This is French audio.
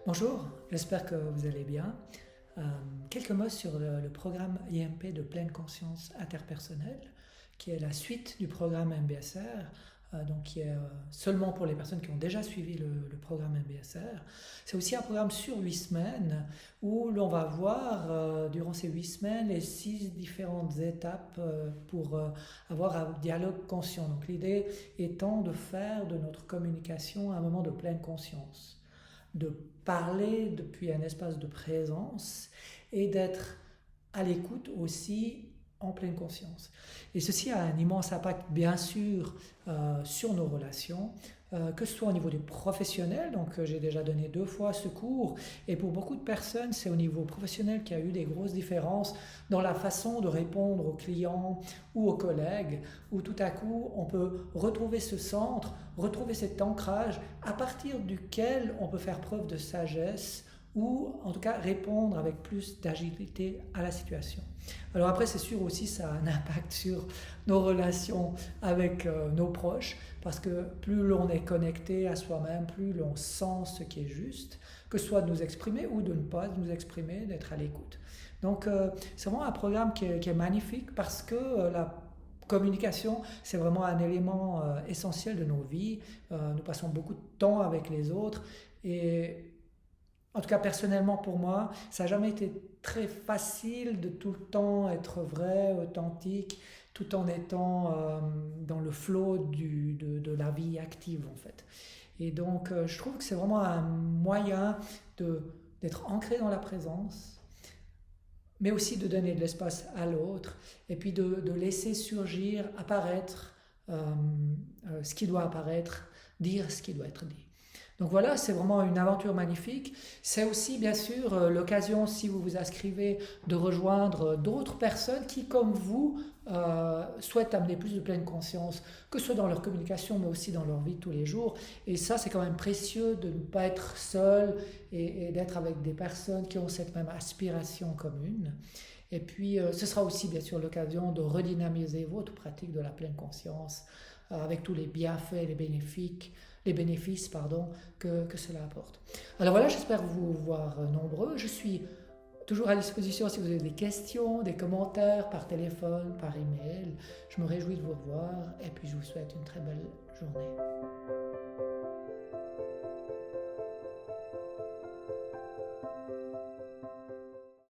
Bonjour, j'espère que vous allez bien. Quelques mots sur le programme IMP de pleine conscience interpersonnelle, qui est la suite du programme MBSR, donc qui est seulement pour les personnes qui ont déjà suivi le programme MBSR. C'est aussi un programme sur 8 semaines où l'on va voir durant ces 8 semaines les 6 différentes étapes pour avoir un dialogue conscient. Donc l'idée étant de faire de notre communication un moment de pleine conscience, de parler depuis un espace de présence et d'être à l'écoute aussi en pleine conscience. Et ceci a un immense impact bien sûr sur nos relations, que ce soit au niveau du professionnel, donc j'ai déjà donné 2 fois ce cours, et pour beaucoup de personnes c'est au niveau professionnel qu'il y a eu des grosses différences dans la façon de répondre aux clients ou aux collègues, où tout à coup on peut retrouver ce centre, retrouver cet ancrage à partir duquel on peut faire preuve de sagesse ou en tout cas répondre avec plus d'agilité à la situation. Alors après c'est sûr aussi ça a un impact sur nos relations avec nos proches, parce que plus l'on est connecté à soi-même, plus l'on sent ce qui est juste, que ce soit de nous exprimer ou de ne pas nous exprimer, d'être à l'écoute. Donc c'est vraiment un programme qui est magnifique parce que la communication, c'est vraiment un élément essentiel de nos vies. Nous passons beaucoup de temps avec les autres et en tout cas personnellement pour moi, ça n'a jamais été très facile de tout le temps être vrai, authentique, tout en étant dans le flow de la vie active en fait. Et donc je trouve que c'est vraiment un moyen d'être ancré dans la présence, mais aussi de donner de l'espace à l'autre, et puis de laisser surgir, apparaître ce qui doit apparaître, dire ce qui doit être dit. Donc voilà, c'est vraiment une aventure magnifique. C'est aussi bien sûr l'occasion, si vous vous inscrivez, de rejoindre d'autres personnes qui, comme vous, souhaitent amener plus de pleine conscience, que ce soit dans leur communication, mais aussi dans leur vie de tous les jours. Et ça, c'est quand même précieux de ne pas être seul et d'être avec des personnes qui ont cette même aspiration commune. Et puis, ce sera aussi bien sûr l'occasion de redynamiser votre pratique de la pleine conscience avec tous les bienfaits, les bénéfices que cela apporte. Alors voilà, j'espère vous voir nombreux. Je suis toujours à disposition si vous avez des questions, des commentaires par téléphone, par email. Je me réjouis de vous revoir et puis je vous souhaite une très belle journée.